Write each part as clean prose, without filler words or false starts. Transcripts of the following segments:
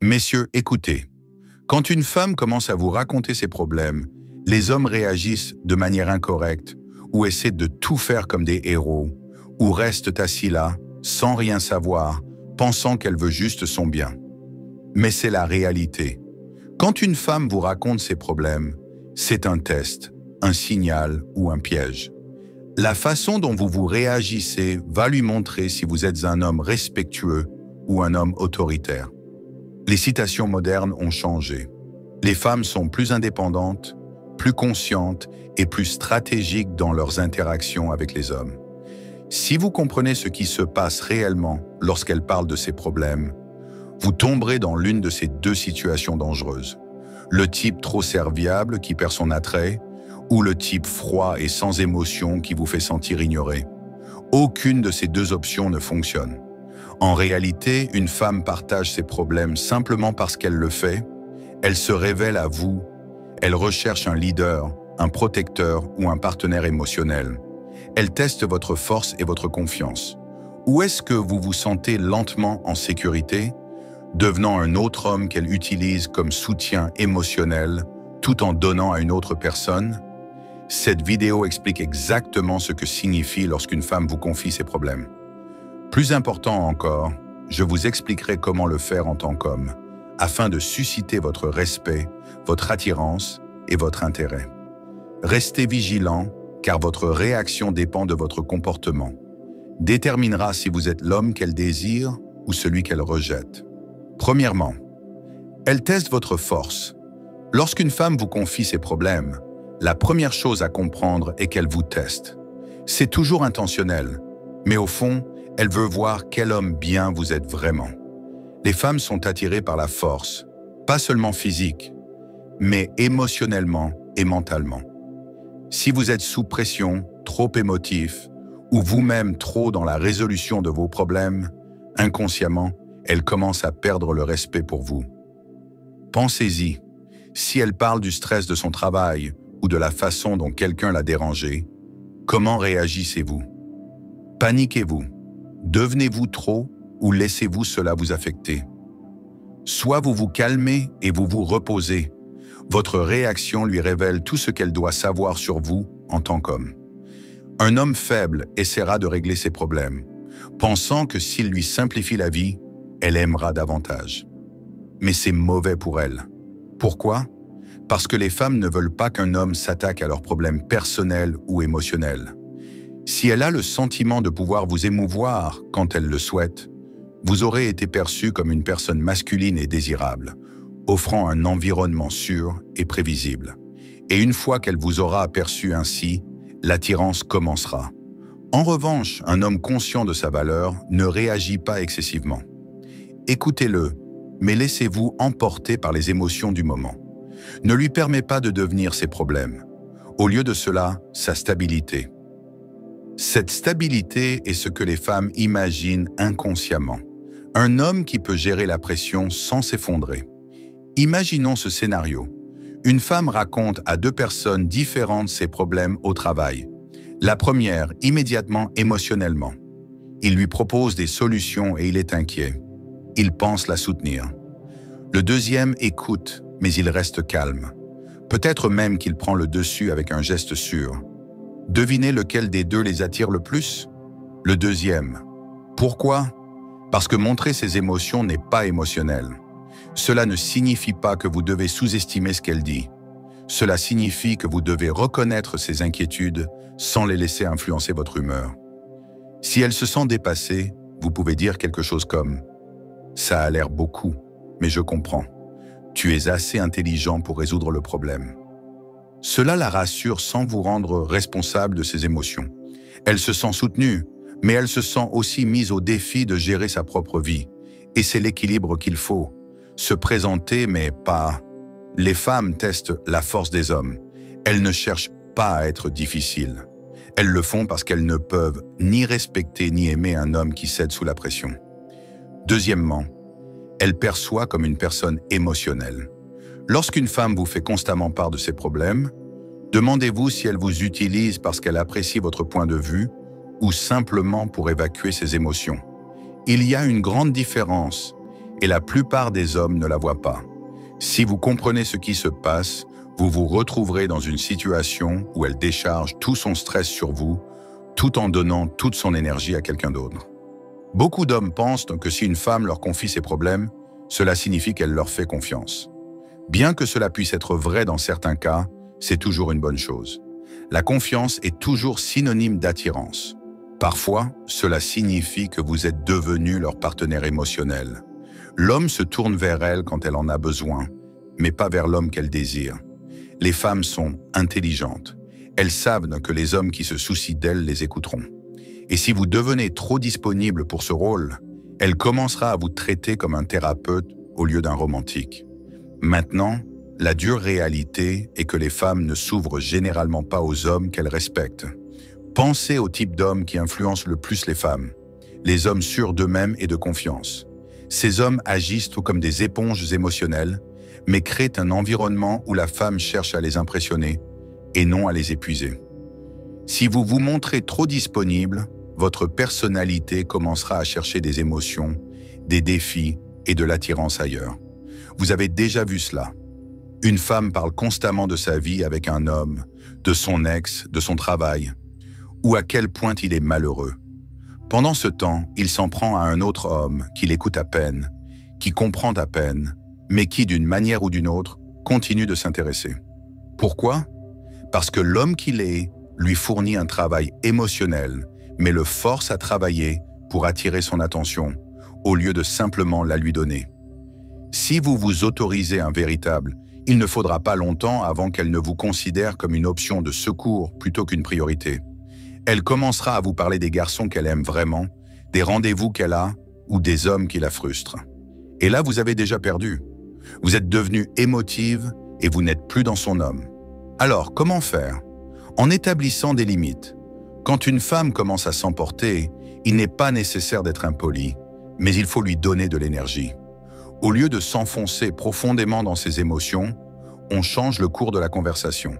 Messieurs, écoutez. Quand une femme commence à vous raconter ses problèmes, les hommes réagissent de manière incorrecte ou essaient de tout faire comme des héros ou restent assis là, sans rien savoir, pensant qu'elle veut juste son bien. Mais c'est la réalité. Quand une femme vous raconte ses problèmes, c'est un test, un signal ou un piège. La façon dont vous réagissez va lui montrer si vous êtes un homme respectueux ou un homme autoritaire. Les citations modernes ont changé. Les femmes sont plus indépendantes, plus conscientes et plus stratégiques dans leurs interactions avec les hommes. Si vous comprenez ce qui se passe réellement lorsqu'elles parlent de ces problèmes, vous tomberez dans l'une de ces deux situations dangereuses. Le type trop serviable qui perd son attrait ou le type froid et sans émotion qui vous fait sentir ignoré. Aucune de ces deux options ne fonctionne. En réalité, une femme partage ses problèmes simplement parce qu'elle le fait. Elle se révèle à vous. Elle recherche un leader, un protecteur ou un partenaire émotionnel. Elle teste votre force et votre confiance. Où est-ce que vous vous sentez lentement en sécurité, devenant un autre homme qu'elle utilise comme soutien émotionnel, tout en donnant à une autre personne? Cette vidéo explique exactement ce que signifie lorsqu'une femme vous confie ses problèmes. Plus important encore, je vous expliquerai comment le faire en tant qu'homme, afin de susciter votre respect, votre attirance et votre intérêt. Restez vigilant, car votre réaction dépend de votre comportement. Déterminera si vous êtes l'homme qu'elle désire ou celui qu'elle rejette. Premièrement, elle teste votre force. Lorsqu'une femme vous confie ses problèmes, la première chose à comprendre est qu'elle vous teste. C'est toujours intentionnel, mais au fond, elle veut voir quel homme bien vous êtes vraiment. Les femmes sont attirées par la force, pas seulement physique, mais émotionnellement et mentalement. Si vous êtes sous pression, trop émotif, ou vous-même trop dans la résolution de vos problèmes, inconsciemment, elle commence à perdre le respect pour vous. Pensez-y, si elle parle du stress de son travail ou de la façon dont quelqu'un l'a dérangé, comment réagissez-vous? Paniquez-vous? Devenez-vous trop ou laissez-vous cela vous affecter? Soit vous vous calmez et vous vous reposez. Votre réaction lui révèle tout ce qu'elle doit savoir sur vous en tant qu'homme. Un homme faible essaiera de régler ses problèmes, pensant que s'il lui simplifie la vie, elle aimera davantage. Mais c'est mauvais pour elle. Pourquoi? Parce que les femmes ne veulent pas qu'un homme s'attaque à leurs problèmes personnels ou émotionnels. Si elle a le sentiment de pouvoir vous émouvoir quand elle le souhaite, vous aurez été perçu comme une personne masculine et désirable, offrant un environnement sûr et prévisible. Et une fois qu'elle vous aura aperçu ainsi, l'attirance commencera. En revanche, un homme conscient de sa valeur ne réagit pas excessivement. Écoutez-le, mais laissez-vous emporter par les émotions du moment. Ne lui permet pas de devenir ses problèmes. Au lieu de cela, sa stabilité. Cette stabilité est ce que les femmes imaginent inconsciemment. Un homme qui peut gérer la pression sans s'effondrer. Imaginons ce scénario. Une femme raconte à deux personnes différentes ses problèmes au travail. La première, immédiatement émotionnellement. Il lui propose des solutions et il est inquiet. Il pense la soutenir. Le deuxième écoute, mais il reste calme. Peut-être même qu'il prend le dessus avec un geste sûr. Devinez lequel des deux les attire le plus? Le deuxième. Pourquoi? Parce que montrer ses émotions n'est pas émotionnel. Cela ne signifie pas que vous devez sous-estimer ce qu'elle dit. Cela signifie que vous devez reconnaître ses inquiétudes sans les laisser influencer votre humeur. Si elle se sent dépassée, vous pouvez dire quelque chose comme « Ça a l'air beaucoup, mais je comprends. Tu es assez intelligent pour résoudre le problème. » Cela la rassure sans vous rendre responsable de ses émotions. Elle se sent soutenue, mais elle se sent aussi mise au défi de gérer sa propre vie. Et c'est l'équilibre qu'il faut. Se présenter, mais pas... Les femmes testent la force des hommes. Elles ne cherchent pas à être difficiles. Elles le font parce qu'elles ne peuvent ni respecter ni aimer un homme qui cède sous la pression. Deuxièmement, elle perçoit comme une personne émotionnelle. Lorsqu'une femme vous fait constamment part de ses problèmes, demandez-vous si elle vous utilise parce qu'elle apprécie votre point de vue ou simplement pour évacuer ses émotions. Il y a une grande différence et la plupart des hommes ne la voient pas. Si vous comprenez ce qui se passe, vous vous retrouverez dans une situation où elle décharge tout son stress sur vous, tout en donnant toute son énergie à quelqu'un d'autre. Beaucoup d'hommes pensent que si une femme leur confie ses problèmes, cela signifie qu'elle leur fait confiance. Bien que cela puisse être vrai dans certains cas, c'est toujours une bonne chose. La confiance est toujours synonyme d'attirance. Parfois, cela signifie que vous êtes devenu leur partenaire émotionnel. L'homme se tourne vers elle quand elle en a besoin, mais pas vers l'homme qu'elle désire. Les femmes sont intelligentes. Elles savent que les hommes qui se soucient d'elles les écouteront. Et si vous devenez trop disponible pour ce rôle, elle commencera à vous traiter comme un thérapeute au lieu d'un romantique. Maintenant, la dure réalité est que les femmes ne s'ouvrent généralement pas aux hommes qu'elles respectent. Pensez au type d'hommes qui influencent le plus les femmes. Les hommes sûrs d'eux-mêmes et de confiance. Ces hommes agissent comme des éponges émotionnelles, mais créent un environnement où la femme cherche à les impressionner et non à les épuiser. Si vous vous montrez trop disponible, votre personnalité commencera à chercher des émotions, des défis et de l'attirance ailleurs. Vous avez déjà vu cela. Une femme parle constamment de sa vie avec un homme, de son ex, de son travail, ou à quel point il est malheureux. Pendant ce temps, il s'en prend à un autre homme qui l'écoute à peine, qui comprend à peine, mais qui, d'une manière ou d'une autre, continue de s'intéresser. Pourquoi? Parce que l'homme qu'il est lui fournit un travail émotionnel, mais le force à travailler pour attirer son attention, au lieu de simplement la lui donner. Si vous vous autorisez un véritable, il ne faudra pas longtemps avant qu'elle ne vous considère comme une option de secours plutôt qu'une priorité. Elle commencera à vous parler des garçons qu'elle aime vraiment, des rendez-vous qu'elle a ou des hommes qui la frustrent. Et là, vous avez déjà perdu. Vous êtes devenu émotive et vous n'êtes plus dans son homme. Alors, comment faire? En établissant des limites. Quand une femme commence à s'emporter, il n'est pas nécessaire d'être impoli, mais il faut lui donner de l'énergie. Au lieu de s'enfoncer profondément dans ses émotions, on change le cours de la conversation.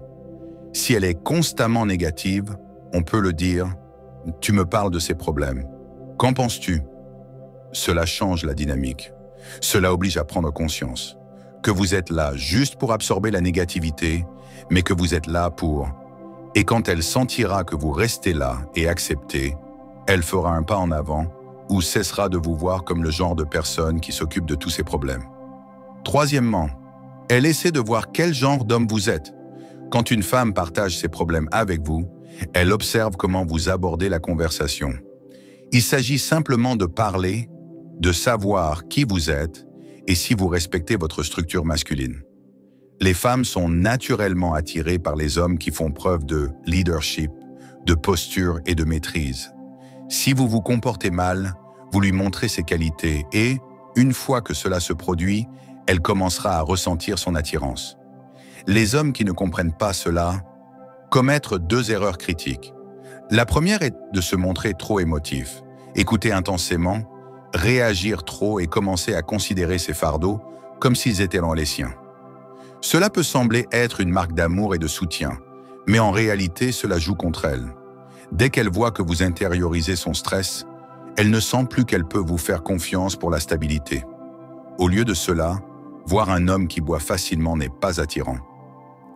Si elle est constamment négative, on peut le dire « Tu me parles de ces problèmes. Qu'en penses-tu » Cela change la dynamique. Cela oblige à prendre conscience que vous êtes là juste pour absorber la négativité, mais que vous êtes là pour... Et quand elle sentira que vous restez là et acceptez, elle fera un pas en avant ou cessera de vous voir comme le genre de personne qui s'occupe de tous ses problèmes. Troisièmement, elle essaie de voir quel genre d'homme vous êtes. Quand une femme partage ses problèmes avec vous, elle observe comment vous abordez la conversation. Il s'agit simplement de parler, de savoir qui vous êtes et si vous respectez votre structure masculine. Les femmes sont naturellement attirées par les hommes qui font preuve de leadership, de posture et de maîtrise. Si vous vous comportez mal, vous lui montrez ses qualités et, une fois que cela se produit, elle commencera à ressentir son attirance. Les hommes qui ne comprennent pas cela commettent deux erreurs critiques. La première est de se montrer trop émotif, écouter intensément, réagir trop et commencer à considérer ses fardeaux comme s'ils étaient dans les siens. Cela peut sembler être une marque d'amour et de soutien, mais en réalité, cela joue contre elle. Dès qu'elle voit que vous intériorisez son stress, elle ne sent plus qu'elle peut vous faire confiance pour la stabilité. Au lieu de cela, voir un homme qui boit facilement n'est pas attirant.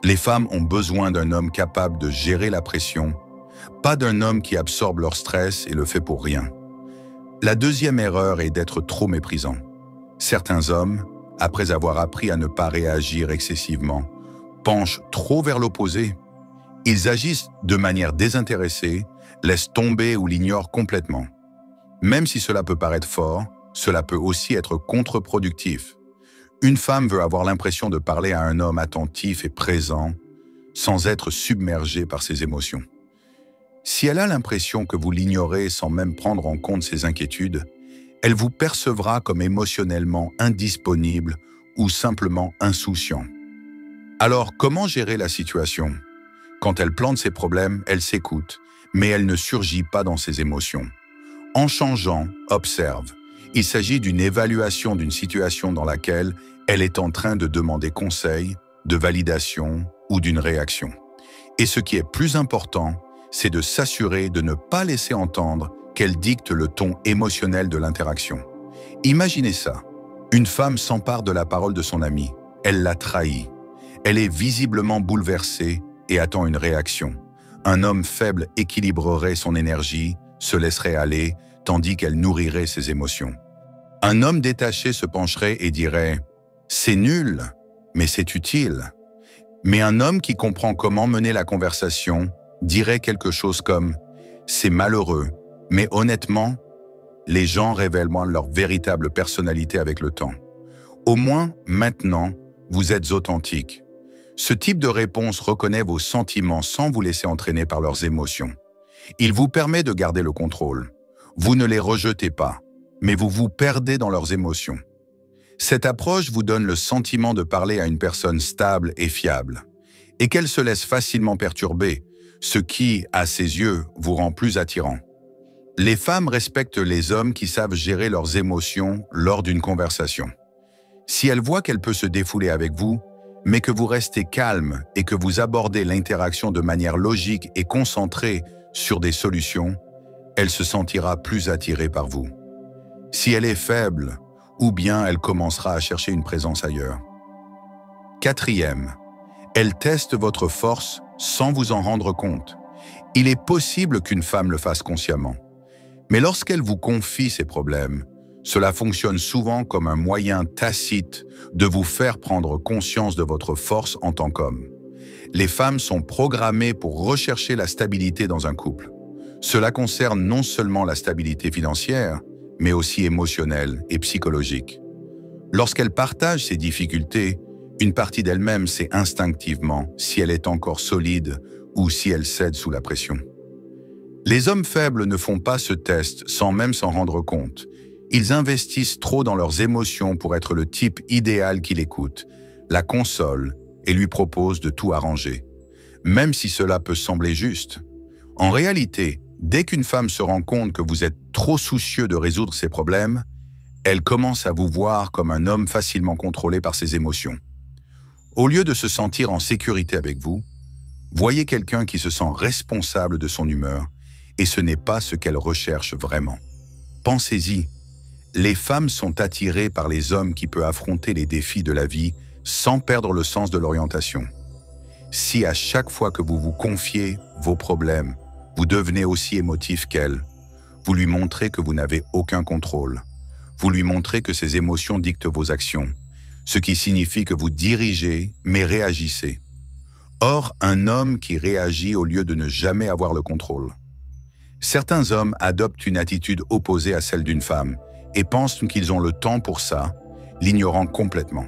Les femmes ont besoin d'un homme capable de gérer la pression, pas d'un homme qui absorbe leur stress et le fait pour rien. La deuxième erreur est d'être trop méprisant. Certains hommes, après avoir appris à ne pas réagir excessivement, penchent trop vers l'opposé. Ils agissent de manière désintéressée, laissent tomber ou l'ignorent complètement. Même si cela peut paraître fort, cela peut aussi être contre-productif. Une femme veut avoir l'impression de parler à un homme attentif et présent, sans être submergée par ses émotions. Si elle a l'impression que vous l'ignorez sans même prendre en compte ses inquiétudes, elle vous percevra comme émotionnellement indisponible ou simplement insouciant. Alors, comment gérer la situation? Quand elle plante ses problèmes, elle s'écoute, mais elle ne surgit pas dans ses émotions. En changeant, observe. Il s'agit d'une évaluation d'une situation dans laquelle elle est en train de demander conseil, de validation ou d'une réaction. Et ce qui est plus important, c'est de s'assurer de ne pas laisser entendre qu'elle dicte le ton émotionnel de l'interaction. Imaginez ça. Une femme s'empare de la parole de son ami. Elle l'a trahi. Elle est visiblement bouleversée et attend une réaction. Un homme faible équilibrerait son énergie, se laisserait aller, tandis qu'elle nourrirait ses émotions. Un homme détaché se pencherait et dirait « C'est nul, mais c'est utile ». Mais un homme qui comprend comment mener la conversation dirait quelque chose comme « C'est malheureux, mais honnêtement, les gens révèlent moins leur véritable personnalité avec le temps. Au moins, maintenant, vous êtes authentique. » Ce type de réponse reconnaît vos sentiments sans vous laisser entraîner par leurs émotions. Il vous permet de garder le contrôle. Vous ne les rejetez pas, mais vous vous perdez dans leurs émotions. Cette approche vous donne le sentiment de parler à une personne stable et fiable, et qu'elle se laisse facilement perturber, ce qui, à ses yeux, vous rend plus attirant. Les femmes respectent les hommes qui savent gérer leurs émotions lors d'une conversation. Si elle voit qu'elle peut se défouler avec vous, mais que vous restez calme et que vous abordez l'interaction de manière logique et concentrée sur des solutions, elle se sentira plus attirée par vous. Si elle est faible, ou bien elle commencera à chercher une présence ailleurs. Quatrième, elle teste votre force sans vous en rendre compte. Il est possible qu'une femme le fasse consciemment. Mais lorsqu'elle vous confie ses problèmes, cela fonctionne souvent comme un moyen tacite de vous faire prendre conscience de votre force en tant qu'homme. Les femmes sont programmées pour rechercher la stabilité dans un couple. Cela concerne non seulement la stabilité financière, mais aussi émotionnelle et psychologique. Lorsqu'elles partagent ces difficultés, une partie d'elle-même sait instinctivement si elle est encore solide ou si elle cède sous la pression. Les hommes faibles ne font pas ce test sans même s'en rendre compte. Ils investissent trop dans leurs émotions pour être le type idéal qui l'écoute, la console et lui propose de tout arranger, même si cela peut sembler juste. En réalité, dès qu'une femme se rend compte que vous êtes trop soucieux de résoudre ses problèmes, elle commence à vous voir comme un homme facilement contrôlé par ses émotions. Au lieu de se sentir en sécurité avec vous, voyez quelqu'un qui se sent responsable de son humeur, et ce n'est pas ce qu'elle recherche vraiment. Pensez-y. Les femmes sont attirées par les hommes qui peuvent affronter les défis de la vie sans perdre le sens de l'orientation. Si à chaque fois que vous vous confiez vos problèmes, vous devenez aussi émotif qu'elle, vous lui montrez que vous n'avez aucun contrôle. Vous lui montrez que ses émotions dictent vos actions, ce qui signifie que vous dirigez, mais réagissez. Or, un homme qui réagit au lieu de ne jamais avoir le contrôle. Certains hommes adoptent une attitude opposée à celle d'une femme et pensent qu'ils ont le temps pour ça, l'ignorant complètement.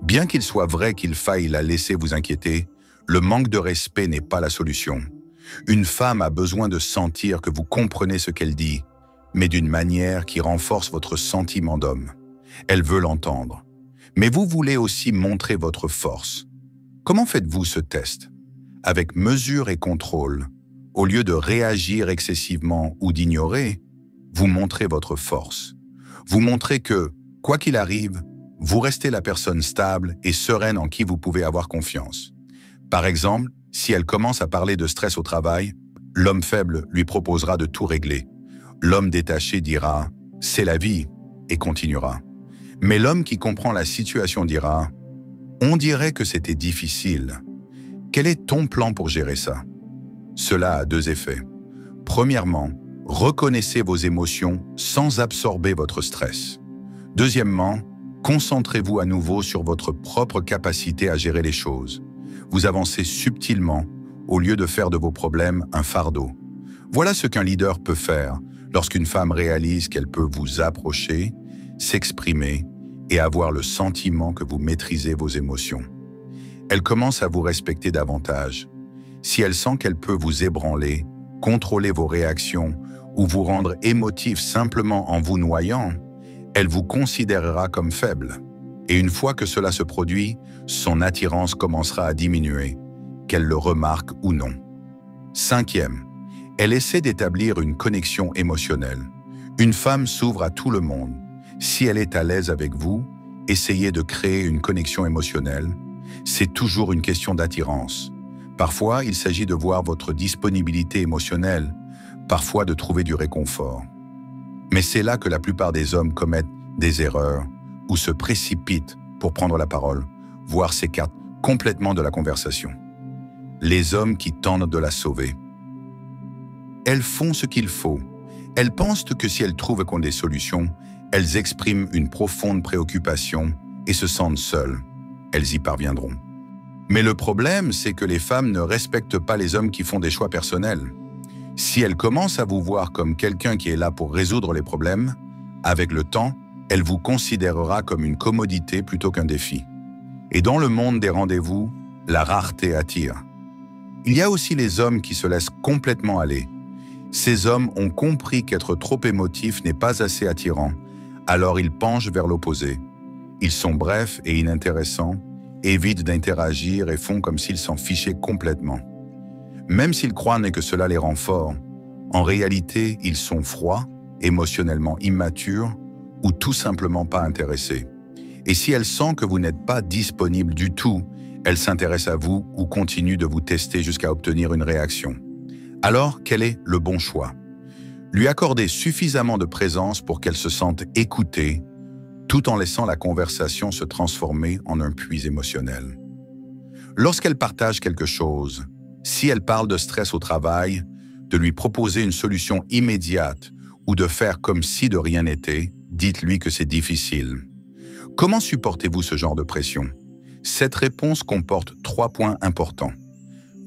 Bien qu'il soit vrai qu'il faille la laisser vous inquiéter, le manque de respect n'est pas la solution. Une femme a besoin de sentir que vous comprenez ce qu'elle dit, mais d'une manière qui renforce votre sentiment d'homme. Elle veut l'entendre. Mais vous voulez aussi montrer votre force. Comment faites-vous ce test? Avec mesure et contrôle, au lieu de réagir excessivement ou d'ignorer, vous montrez votre force. Vous montrez que, quoi qu'il arrive, vous restez la personne stable et sereine en qui vous pouvez avoir confiance. Par exemple, si elle commence à parler de stress au travail, l'homme faible lui proposera de tout régler. L'homme détaché dira « c'est la vie » et continuera. Mais l'homme qui comprend la situation dira « on dirait que c'était difficile. Quel est ton plan pour gérer ça ?» Cela a deux effets. Premièrement, reconnaissez vos émotions sans absorber votre stress. Deuxièmement, concentrez-vous à nouveau sur votre propre capacité à gérer les choses. Vous avancez subtilement au lieu de faire de vos problèmes un fardeau. Voilà ce qu'un leader peut faire lorsqu'une femme réalise qu'elle peut vous approcher, s'exprimer et avoir le sentiment que vous maîtrisez vos émotions. Elle commence à vous respecter davantage. Si elle sent qu'elle peut vous ébranler, contrôler vos réactions ou vous rendre émotif simplement en vous noyant, elle vous considérera comme faible. Et une fois que cela se produit, son attirance commencera à diminuer, qu'elle le remarque ou non. Cinquième, elle essaie d'établir une connexion émotionnelle. Une femme s'ouvre à tout le monde. Si elle est à l'aise avec vous, essayez de créer une connexion émotionnelle. C'est toujours une question d'attirance. Parfois, il s'agit de voir votre disponibilité émotionnelle, parfois de trouver du réconfort. Mais c'est là que la plupart des hommes commettent des erreurs, ou se précipite pour prendre la parole, voire s'écarte complètement de la conversation. Les hommes qui tentent de la sauver. Elles font ce qu'il faut. Elles pensent que si elles trouvent des solutions, elles expriment une profonde préoccupation et se sentent seules. Elles y parviendront. Mais le problème, c'est que les femmes ne respectent pas les hommes qui font des choix personnels. Si elles commencent à vous voir comme quelqu'un qui est là pour résoudre les problèmes, avec le temps, elle vous considérera comme une commodité plutôt qu'un défi. Et dans le monde des rendez-vous, la rareté attire. Il y a aussi les hommes qui se laissent complètement aller. Ces hommes ont compris qu'être trop émotif n'est pas assez attirant, alors ils penchent vers l'opposé. Ils sont brefs et inintéressants, évitent d'interagir et font comme s'ils s'en fichaient complètement. Même s'ils croient que cela les rend forts, en réalité, ils sont froids, émotionnellement immatures ou tout simplement pas intéressés. Et si elle sent que vous n'êtes pas disponible du tout, elle s'intéresse à vous ou continue de vous tester jusqu'à obtenir une réaction. Alors, quel est le bon choix? Lui accorder suffisamment de présence pour qu'elle se sente écoutée, tout en laissant la conversation se transformer en un puits émotionnel. Lorsqu'elle partage quelque chose, si elle parle de stress au travail, de lui proposer une solution immédiate ou de faire comme si de rien n'était, dites-lui que c'est difficile. Comment supportez-vous ce genre de pression? Cette réponse comporte 3 points importants.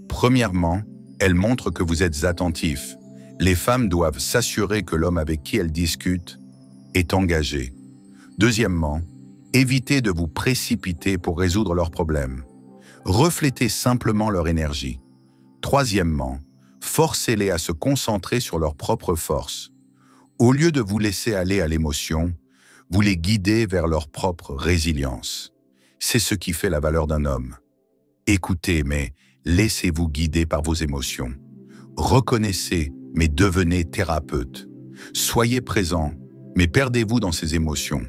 Premièrement, elle montre que vous êtes attentif. Les femmes doivent s'assurer que l'homme avec qui elles discutent est engagé. Deuxièmement, évitez de vous précipiter pour résoudre leurs problèmes. Reflétez simplement leur énergie. Troisièmement, forcez-les à se concentrer sur leurs propres forces. Au lieu de vous laisser aller à l'émotion, vous les guidez vers leur propre résilience. C'est ce qui fait la valeur d'un homme. Écoutez, mais laissez-vous guider par vos émotions. Reconnaissez, mais devenez thérapeute. Soyez présent, mais perdez-vous dans ces émotions.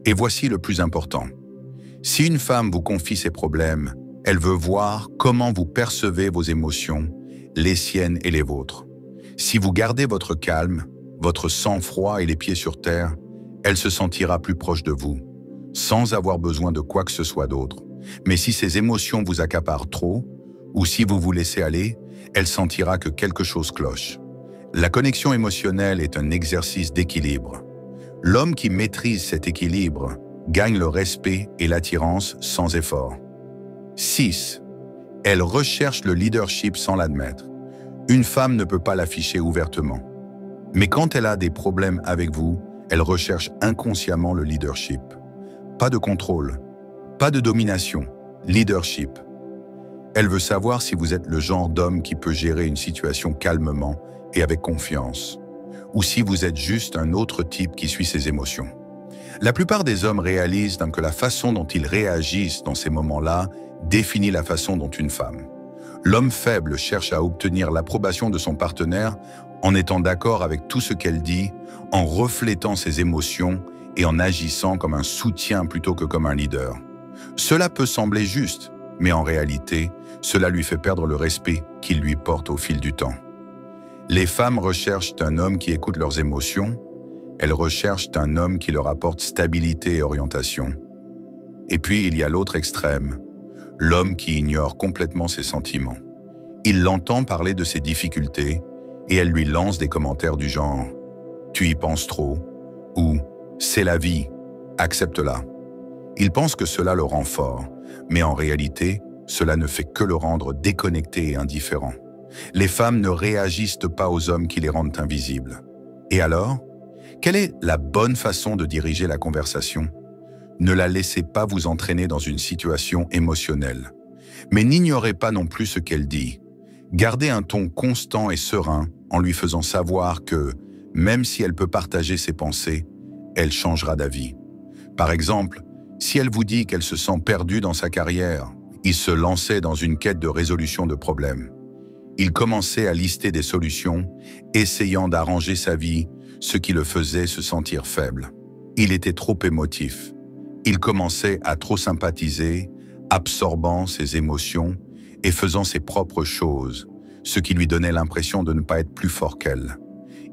Et voici le plus important. Si une femme vous confie ses problèmes, elle veut voir comment vous percevez vos émotions, les siennes et les vôtres. Si vous gardez votre calme, votre sang-froid et les pieds sur terre, elle se sentira plus proche de vous, sans avoir besoin de quoi que ce soit d'autre. Mais si ces émotions vous accaparent trop, ou si vous vous laissez aller, elle sentira que quelque chose cloche. La connexion émotionnelle est un exercice d'équilibre. L'homme qui maîtrise cet équilibre gagne le respect et l'attirance sans effort. 6. Elle recherche le leadership sans l'admettre. Une femme ne peut pas l'afficher ouvertement. Mais quand elle a des problèmes avec vous, elle recherche inconsciemment le leadership. Pas de contrôle, pas de domination, leadership. Elle veut savoir si vous êtes le genre d'homme qui peut gérer une situation calmement et avec confiance, ou si vous êtes juste un autre type qui suit ses émotions. La plupart des hommes réalisent que la façon dont ils réagissent dans ces moments-là définit la façon dont une femme. L'homme faible cherche à obtenir l'approbation de son partenaire en étant d'accord avec tout ce qu'elle dit, en reflétant ses émotions et en agissant comme un soutien plutôt que comme un leader. Cela peut sembler juste, mais en réalité, cela lui fait perdre le respect qu'il lui porte au fil du temps. Les femmes recherchent un homme qui écoute leurs émotions, elles recherchent un homme qui leur apporte stabilité et orientation. Et puis il y a l'autre extrême, l'homme qui ignore complètement ses sentiments. Il l'entend parler de ses difficultés et elle lui lance des commentaires du genre « Tu y penses trop » ou « C'est la vie, accepte-la ». Il pense que cela le rend fort, mais en réalité, cela ne fait que le rendre déconnecté et indifférent. Les femmes ne réagissent pas aux hommes qui les rendent invisibles. Et alors, quelle est la bonne façon de diriger la conversation? Ne la laissez pas vous entraîner dans une situation émotionnelle. Mais n'ignorez pas non plus ce qu'elle dit. Gardez un ton constant et serein en lui faisant savoir que, même si elle peut partager ses pensées, elle changera d'avis. Par exemple, si elle vous dit qu'elle se sent perdue dans sa carrière, il se lançait dans une quête de résolution de problèmes. Il commençait à lister des solutions, essayant d'arranger sa vie, ce qui le faisait se sentir faible. Il était trop émotif. Il commençait à trop sympathiser, absorbant ses émotions et faisant ses propres choses, ce qui lui donnait l'impression de ne pas être plus fort qu'elle.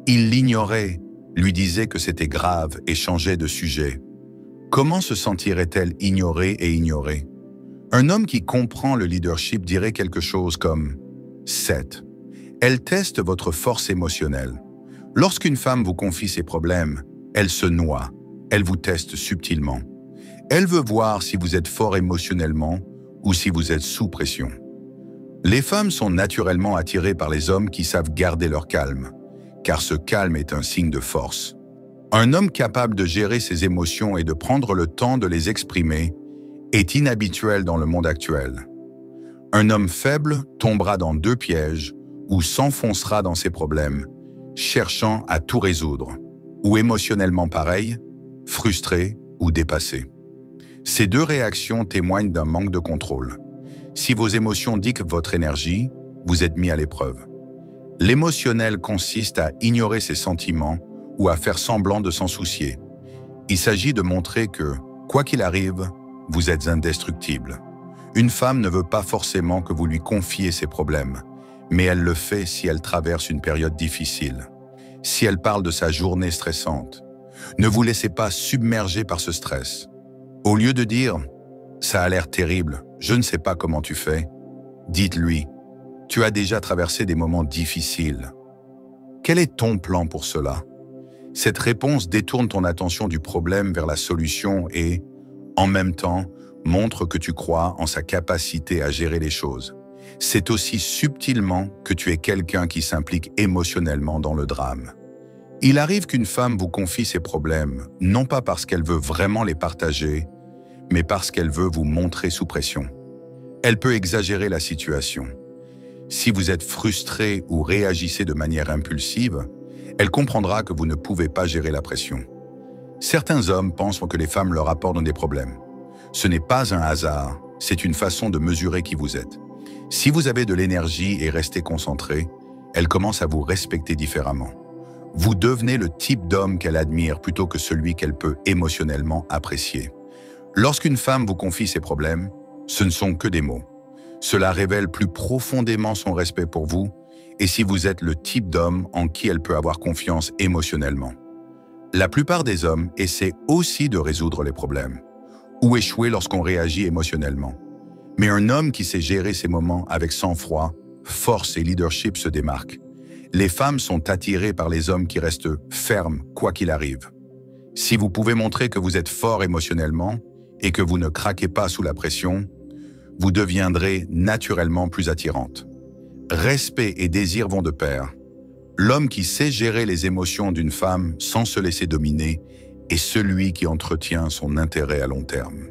Il l'ignorait, lui disait que c'était grave et changeait de sujet. Comment se sentirait-elle ignorée et ignorée? Un homme qui comprend le leadership dirait quelque chose comme 7. Elle teste votre force émotionnelle. Lorsqu'une femme vous confie ses problèmes, elle se noie, elle vous teste subtilement. Elle veut voir si vous êtes fort émotionnellement ou si vous êtes sous pression. Les femmes sont naturellement attirées par les hommes qui savent garder leur calme, car ce calme est un signe de force. Un homme capable de gérer ses émotions et de prendre le temps de les exprimer est inhabituel dans le monde actuel. Un homme faible tombera dans 2 pièges ou s'enfoncera dans ses problèmes, cherchant à tout résoudre, ou émotionnellement pareil, frustré ou dépassé. Ces 2 réactions témoignent d'un manque de contrôle. Si vos émotions dictent votre énergie, vous êtes mis à l'épreuve. L'émotionnel consiste à ignorer ses sentiments ou à faire semblant de s'en soucier. Il s'agit de montrer que, quoi qu'il arrive, vous êtes indestructible. Une femme ne veut pas forcément que vous lui confiez ses problèmes, mais elle le fait si elle traverse une période difficile. Si elle parle de sa journée stressante, ne vous laissez pas submerger par ce stress. Au lieu de dire « ça a l'air terrible, je ne sais pas comment tu fais », dites-lui « tu as déjà traversé des moments difficiles. Quel est ton plan pour cela ?» Cette réponse détourne ton attention du problème vers la solution et, en même temps, montre que tu crois en sa capacité à gérer les choses. C'est aussi subtilement que tu es quelqu'un qui s'implique émotionnellement dans le drame. Il arrive qu'une femme vous confie ses problèmes, non pas parce qu'elle veut vraiment les partager, mais parce qu'elle veut vous montrer sous pression. Elle peut exagérer la situation. Si vous êtes frustré ou réagissez de manière impulsive, elle comprendra que vous ne pouvez pas gérer la pression. Certains hommes pensent que les femmes leur apportent des problèmes. Ce n'est pas un hasard, c'est une façon de mesurer qui vous êtes. Si vous avez de l'énergie et restez concentré, elle commence à vous respecter différemment. Vous devenez le type d'homme qu'elle admire plutôt que celui qu'elle peut émotionnellement apprécier. Lorsqu'une femme vous confie ses problèmes, ce ne sont que des mots. Cela révèle plus profondément son respect pour vous et si vous êtes le type d'homme en qui elle peut avoir confiance émotionnellement. La plupart des hommes essaient aussi de résoudre les problèmes ou échouer lorsqu'on réagit émotionnellement. Mais un homme qui sait gérer ses moments avec sang-froid, force et leadership se démarque. Les femmes sont attirées par les hommes qui restent fermes quoi qu'il arrive. Si vous pouvez montrer que vous êtes fort émotionnellement et que vous ne craquez pas sous la pression, vous deviendrez naturellement plus attirante. Respect et désir vont de pair. L'homme qui sait gérer les émotions d'une femme sans se laisser dominer est celui qui entretient son intérêt à long terme.